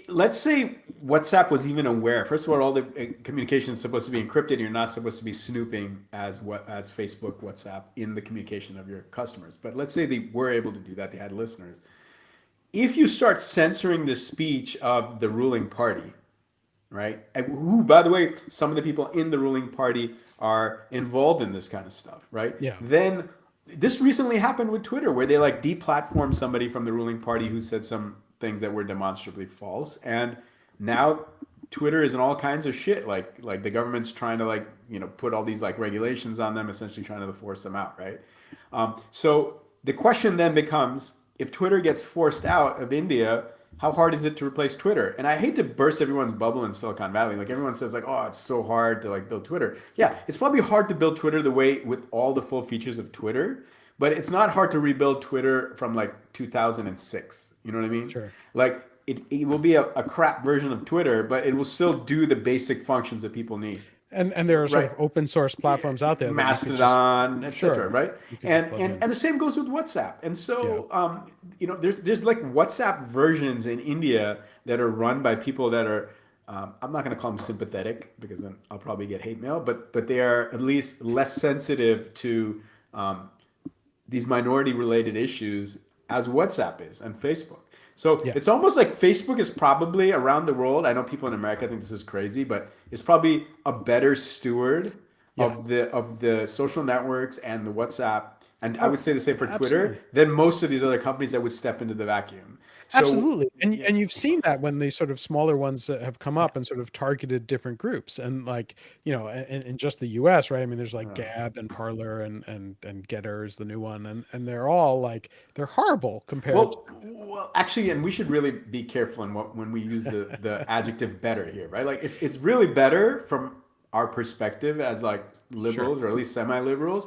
let's say WhatsApp was even aware. First of all the communication is supposed to be encrypted. You're not supposed to be snooping as Facebook, WhatsApp in the communication of your customers. But let's say they were able to do that. They had listeners. If you start censoring the speech of the ruling party, right? And who, by the way, some of the people in the ruling party are involved in this kind of stuff, right? Yeah. Then this recently happened with Twitter, where they like deplatformed somebody from the ruling party who said some things that were demonstrably false, and now Twitter is in all kinds of shit. Like the government's trying to put all these like regulations on them, essentially trying to force them out, right? So the question then becomes, if Twitter gets forced out of India, how hard is it to replace Twitter? And I hate to burst everyone's bubble in Silicon Valley. Like everyone says like, oh, it's so hard to like build Twitter. Yeah, it's probably hard to build Twitter the way with all the full features of Twitter, but it's not hard to rebuild Twitter from like 2006. You know what I mean? Sure. Like it will be a crap version of Twitter, but it will still do the basic functions that people need. And there are sort of open source platforms out there, Mastodon, etc. Right? And the same goes with WhatsApp. And so there's like WhatsApp versions in India that are run by people that are I'm not going to call them sympathetic, because then I'll probably get hate mail, but they are at least less sensitive to these minority related issues as WhatsApp is and Facebook. So it's almost like Facebook is probably around the world. I know people in America think this is crazy, but it's probably a better steward of the social networks and the WhatsApp. And I would say the same for Twitter than most of these other companies that would step into the vacuum. So, absolutely. And you've seen that when these sort of smaller ones have come up and sort of targeted different groups. And like, in just the US, right? I mean, there's like Gab and Parler and Getter is the new one. And they're all like, they're horrible compared to... Well, actually, and we should really be careful when we use the adjective better here, right? Like it's really better from our perspective as like liberals, or at least semi-liberals.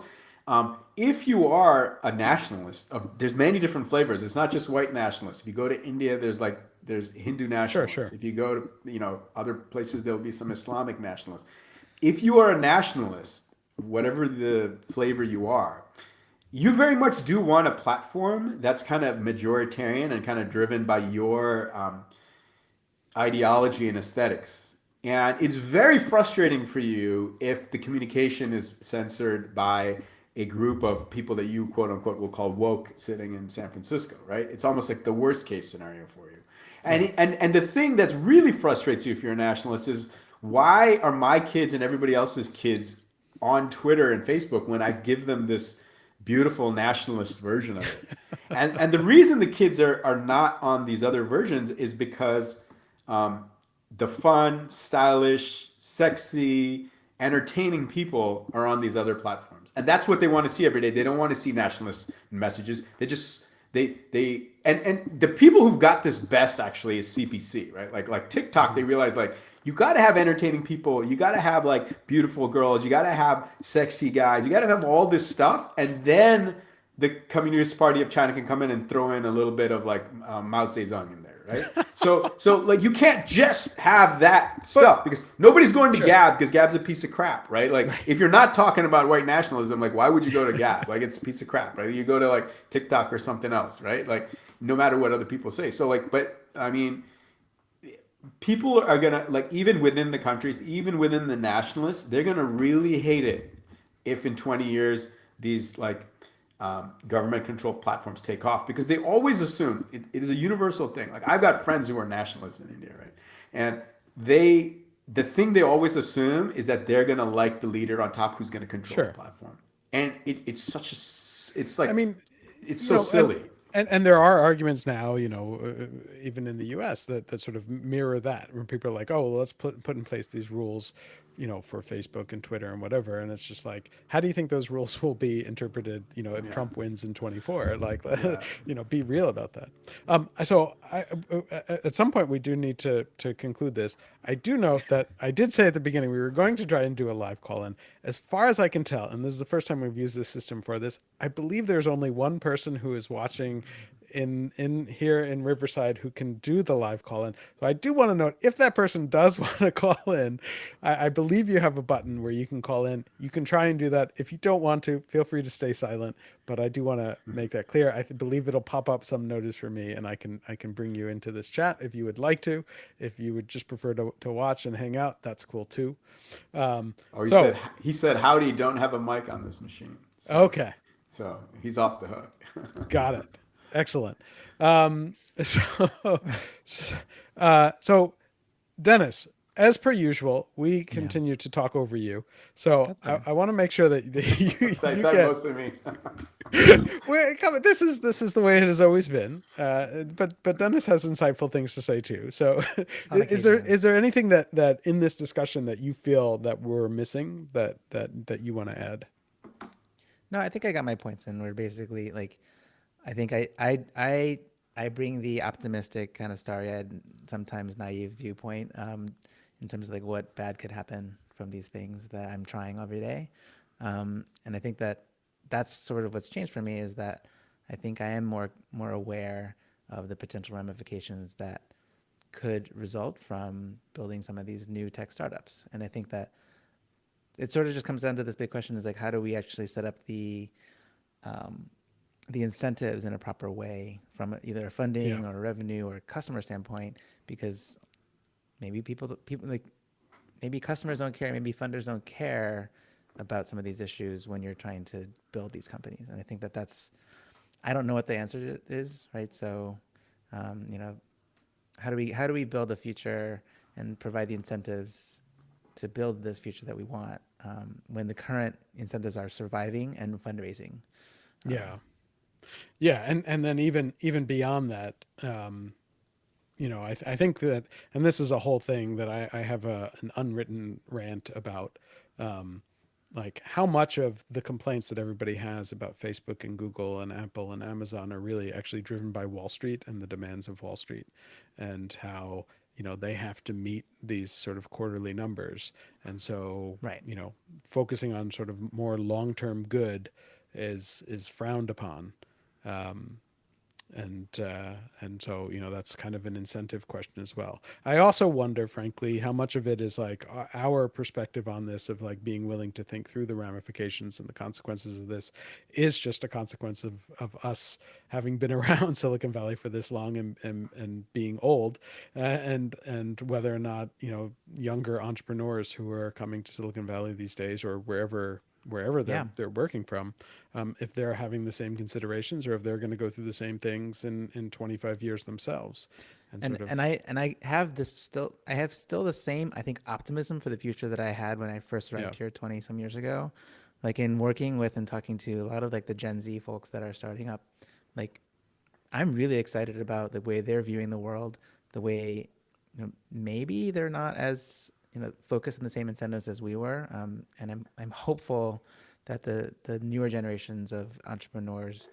If you are a nationalist, there's many different flavors. It's not just white nationalists. If you go to India, there's Hindu nationalists. Sure. If you go to other places, there'll be some Islamic nationalists. If you are a nationalist, whatever the flavor you are, you very much do want a platform that's kind of majoritarian and kind of driven by your ideology and aesthetics. And it's very frustrating for you if the communication is censored by a group of people that you quote unquote will call woke sitting in San Francisco, right? It's almost like the worst case scenario for you. And the thing that's really frustrates you if you're a nationalist is, why are my kids and everybody else's kids on Twitter and Facebook when I give them this beautiful nationalist version of it. And the reason the kids are not on these other versions is because the fun, stylish, sexy, entertaining people are on these other platforms, and that's what they want to see every day. They don't want to see nationalist messages. They and the people who've got this best actually is CPC, right? Like TikTok, they realize like you got to have entertaining people, you got to have like beautiful girls, you got to have sexy guys, you got to have all this stuff, and then the Communist Party of China can come in and throw in a little bit of like Mao Zedong in there, right? So like you can't just have that stuff because nobody's going to Gab because Gab's a piece of crap, right? Like if you're not talking about white nationalism, like why would you go to Gab? Like it's a piece of crap, right? You go to like TikTok or something else, right? Like no matter what other people say. So like, but I mean, people are gonna like even within the countries, even within the nationalists, they're gonna really hate it if in 20 years these like government controlled platforms take off because they always assume it is a universal thing. Like I've got friends who are nationalists in India, right? And the thing they always assume is that they're gonna like the leader on top who's gonna control the platform. And it's such a, it's like, I mean, it's so silly. And there are arguments now, even in the U.S. that sort of mirror that, where people are like, "Oh, well, let's put in place these rules, for Facebook and Twitter and whatever." And it's just like, how do you think those rules will be interpreted? If Trump wins in 24, like, be real about that. So at some point we do need to conclude this. I do note that I did say at the beginning we were going to try and do a live call-in. As far as I can tell, and this is the first time we've used this system for this, I believe there's only one person who is watching in here in Riverside who can do the live call in. So I do want to note, if that person does want to call in, I believe you have a button where you can call in. You can try and do that. If you don't want to, feel free to stay silent, but I do want to make that clear. I believe it'll pop up some notice for me, and I can bring you into this chat if you would like to. If you would just prefer to watch and hang out, that's cool too. He said howdy, don't have a mic on this machine. Okay. So he's off the hook. Got it. Excellent. So Dennis, as per usual, we continue to talk over you. So I want to make sure that you get most of me. This is the way it has always been. But Dennis has insightful things to say too. So is there anything that in this discussion that you feel that we're missing that you want to add? No, I think I got my points in. Where basically, like, I think I bring the optimistic kind of starry-eyed, sometimes naive viewpoint in terms of like what bad could happen from these things that I'm trying every day, and I think that's sort of what's changed for me is that I think I am more aware of the potential ramifications that could result from building some of these new tech startups, and I think that it sort of just comes down to this big question: is like, how do we actually set up the incentives in a proper way from either a funding or a revenue or a customer standpoint? Because maybe people like, maybe customers don't care, maybe funders don't care about some of these issues when you're trying to build these companies. And I think that's, I don't know what the answer is, right? So, how do we build a future and provide the incentives to build this future that we want when the current incentives are surviving and fundraising? And then even beyond that, I think that, and this is a whole thing that I have an unwritten rant about, like how much of the complaints that everybody has about Facebook and Google and Apple and Amazon are really actually driven by Wall Street and the demands of Wall Street, and how they have to meet these sort of quarterly numbers, and so focusing on sort of more long-term good is frowned upon. And so, that's kind of an incentive question as well. I also wonder, frankly, how much of it is like our perspective on this of like being willing to think through the ramifications and the consequences of this is just a consequence of us having been around Silicon Valley for this long and being old, and whether or not, younger entrepreneurs who are coming to Silicon Valley these days or wherever they're working from, if they're having the same considerations or if they're going to go through the same things in 25 years themselves. And I have still the same, I think, optimism for the future that I had when I first arrived here 20 some years ago, Like in working with and talking to a lot of like the Gen Z folks that are starting up, like I'm really excited about the way they're viewing the world, the way, maybe they're not as, focused on the same incentives as we were. And I'm hopeful that the newer generations of entrepreneurs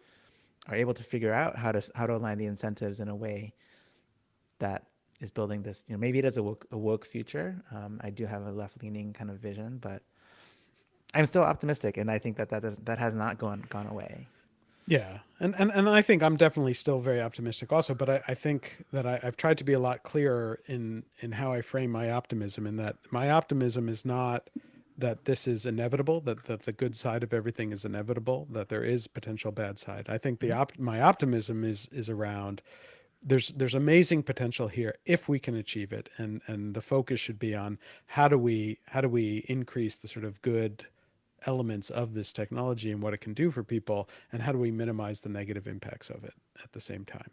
are able to figure out how to align the incentives in a way that is building this, maybe it is a woke future. I do have a left leaning kind of vision, but I'm still optimistic. And I think that has not gone away. Yeah, and I think I'm definitely still very optimistic also, but I think that I've tried to be a lot clearer in how I frame my optimism, in that my optimism is not that this is inevitable, that the good side of everything is inevitable, that there is potential bad side. I think my optimism is around there's amazing potential here if we can achieve it, and the focus should be on how do we increase the sort of good elements of this technology and what it can do for people, and how do we minimize the negative impacts of it at the same time.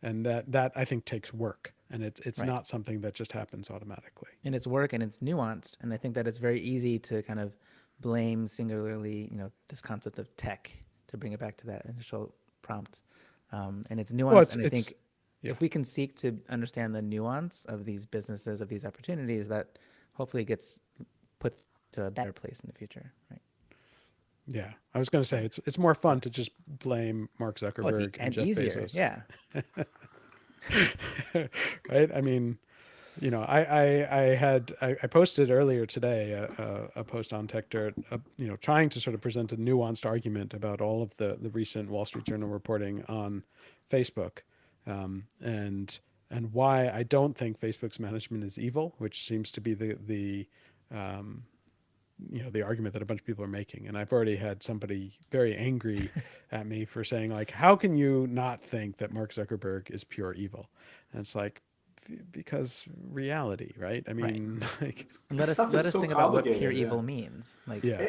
And that I think takes work, and it's Right. not something that just happens automatically. And it's work and it's nuanced. And I think that it's very easy to kind of blame singularly, this concept of tech, to bring it back to that initial prompt. And it's Well, nuanced. And I think yeah. if we can seek to understand the nuance of these businesses, of these opportunities, that hopefully gets put to a better place in the future. Right. Yeah, I was going to say it's more fun to just blame Mark Oh, it's Zuckerberg and and Jeff easier. Bezos. Yeah. Right? I mean, I posted earlier today a post on Techdirt, trying to sort of present a nuanced argument about all of the recent Wall Street Journal reporting on Facebook, and why I don't think Facebook's management is evil, which seems to be the argument that a bunch of people are making. And I've already had somebody very angry at me for saying, like, how can you not think that Mark Zuckerberg is pure evil? And it's like, because reality, right? I Right. mean, like, And This stuff let is us so think about what pure complicated. evil Yeah. means. Like, yeah,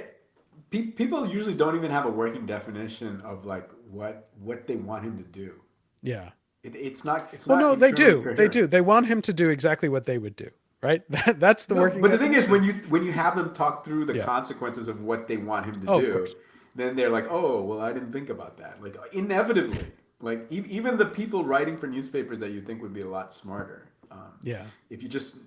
People usually don't even have a working definition of like what they want him to do. yeah. It's Well, not no, they internally do. They coherent. do. They want him to do exactly what they would do, right? That's the No, working but the thing is, definition. when you have them talk through the Yeah. consequences of what they want him to Oh, of do, course. then they're like, oh, well, I didn't think about that. Like inevitably, like even the people writing for newspapers that you think would be a lot smarter, Yeah. if you just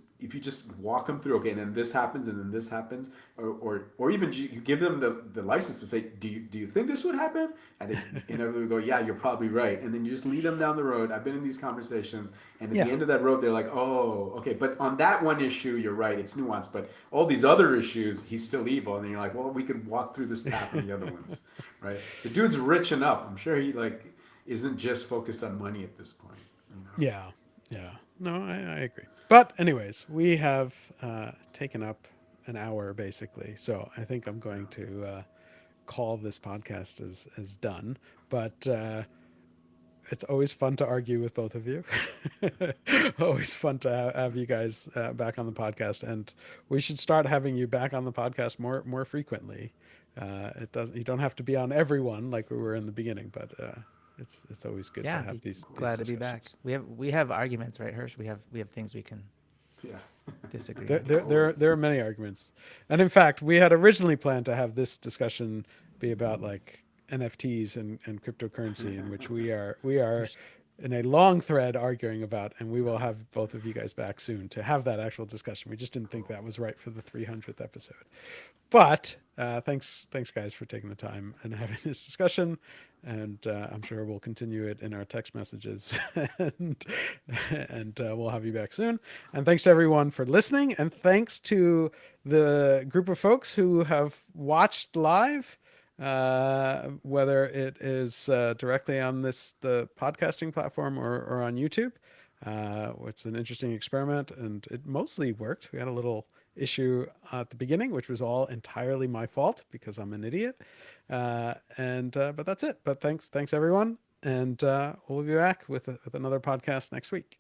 walk them through, okay, and then this happens, and then this happens, or even you give them the license to say, do you think this would happen? And they inevitably go, yeah, you're probably right, and then you just lead them down the road. I've been in these conversations, and at Yeah. the end of that road, they're like, oh, okay, but on that one issue, you're right, it's nuanced, but all these other issues, he's still evil, and then you're like, well, we could walk through this path on the other ones, right? The dude's rich enough. I'm sure he like isn't just focused on money at this point. Yeah. Yeah. No, I agree. But anyways, we have taken up an hour basically, so I think I'm going to call this podcast as done. But it's always fun to argue with both of you. Always fun to have you guys back on the podcast, and we should start having you back on the podcast more frequently. It doesn't. You don't have to be on everyone like we were in the beginning, but it's always good to yeah, have be these glad to be back. discussions. We have arguments, right, Hirsch? We have things we can Yeah. disagree There, on. there, there, there are many arguments, and in fact, we had originally planned to have this discussion be about like NFTs and cryptocurrency, in which we are in a long thread arguing about, and we will have both of you guys back soon to have that actual discussion. We just didn't think that was right for the 300th episode. But thanks guys for taking the time and having this discussion, and I'm sure we'll continue it in our text messages, and we'll have you back soon. And thanks to everyone for listening, and thanks to the group of folks who have watched live, whether it is directly on the podcasting platform or on YouTube. It's an interesting experiment, and it mostly worked. We had a little issue at the beginning, which was all entirely my fault because I'm an idiot. And but that's it. But thanks everyone, and we'll be back with another podcast next week.